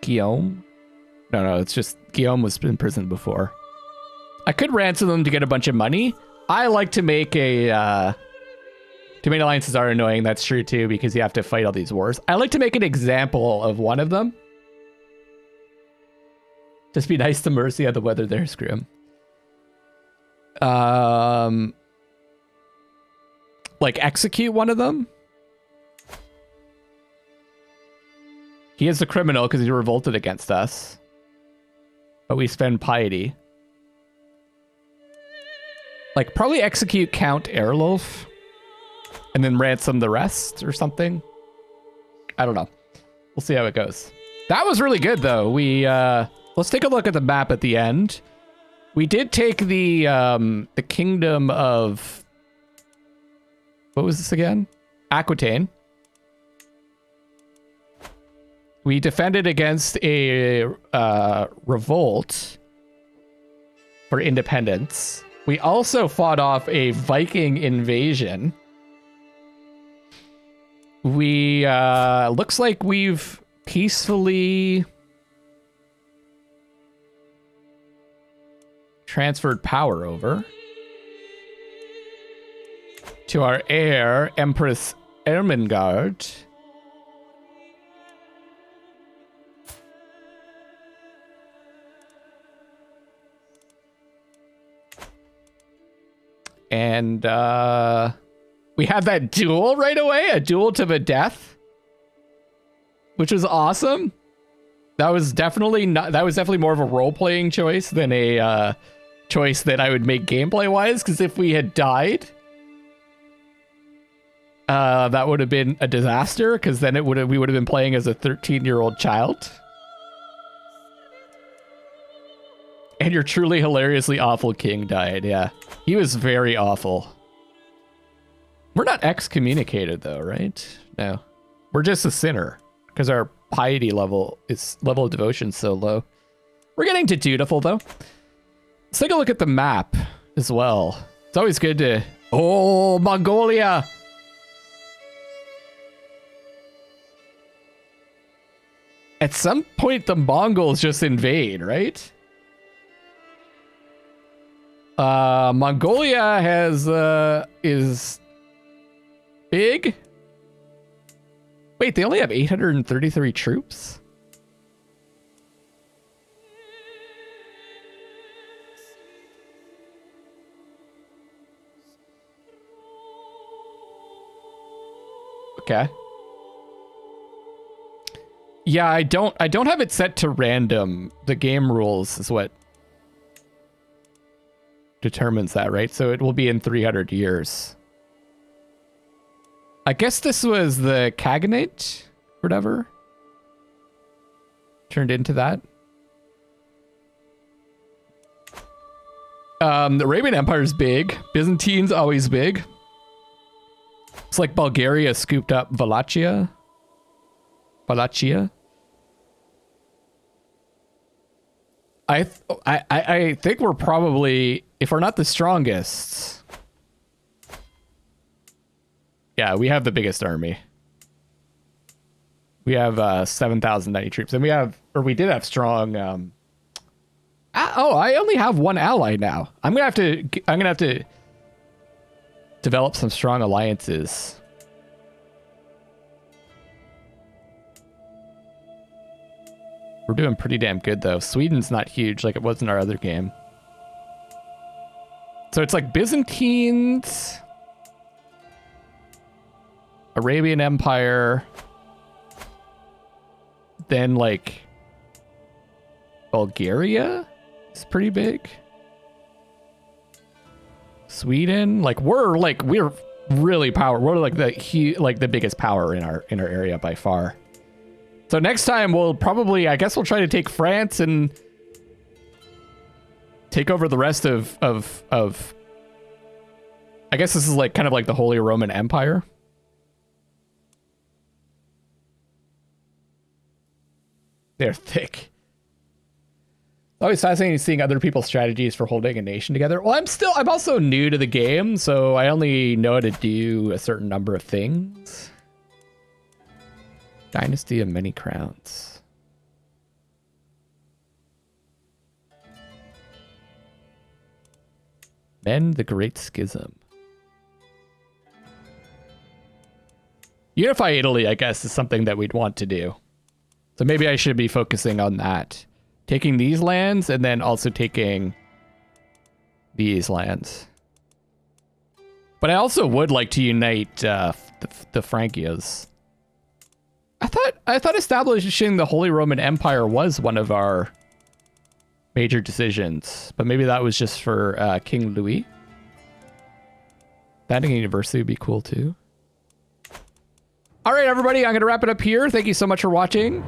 Guillaume. No, it's just Guillaume was in prison before. I could ransom them to get a bunch of money. I like to make a... Too many alliances are annoying, that's true too, because you have to fight all these wars. I like to make an example of one of them. Just be nice to Mercy on the weather there, screw him. Like execute one of them. He is a criminal because he revolted against us. But we spend piety. Like probably execute Count Erlulf. And then ransom the rest or something. I don't know. We'll see how it goes. That was really good though. We let's take a look at the map at the end. We did take the Kingdom of... What was this again? Aquitaine. We defended against a revolt for independence. We also fought off a Viking invasion. We, looks like we've peacefully transferred power over to our heir, Empress Ermengarde. And, we had that duel right away, a duel to the death, which was awesome. That was definitely not. That was definitely more of a role-playing choice than a choice that I would make gameplay-wise. Because if we had died, that would have been a disaster. Because then we would have been playing as a 13-year-old child. And your truly hilariously awful king died. Yeah, he was very awful. We're not excommunicated though, right? No, we're just a sinner because our piety level of devotion so low. We're getting to dutiful though. Let's take a look at the map as well. It's always good to... Oh, Mongolia! At some point, the Mongols just invade, right? Mongolia is big. Wait, they only have 833 troops? Okay. Yeah, I don't have it set to random. The game rules is what determines that, right? So it will be in 300 years. I guess this was the Khaganate, whatever. Turned into that. The Arabian Empire is big. Byzantine's always big. It's like Bulgaria scooped up Wallachia. I think we're probably, if we're not the strongest. Yeah, we have the biggest army. We have 7,090 troops, and we did have strong. I only have one ally now. I'm gonna have to develop some strong alliances. We're doing pretty damn good though. Sweden's not huge like it was in our other game. So it's like Byzantines, Arabian Empire, then like Bulgaria is pretty big. Sweden, like we're really powerful. We're like the biggest power in our area by far. So next time we'll probably, I guess we'll try to take France and take over the rest of I guess this is like kind of like the Holy Roman Empire. They're thick. It's always fascinating seeing other people's strategies for holding a nation together. Well, I'm also new to the game, so I only know how to do a certain number of things. Dynasty of Many Crowns. Then the Great Schism. Unify Italy, I guess, is something that we'd want to do. So maybe I should be focusing on that. Taking these lands and then also taking these lands. But I also would like to unite the Frankias. I thought establishing the Holy Roman Empire was one of our major decisions, but maybe that was just for King Louis. Founding a university would be cool too. All right, everybody, I'm going to wrap it up here. Thank you so much for watching.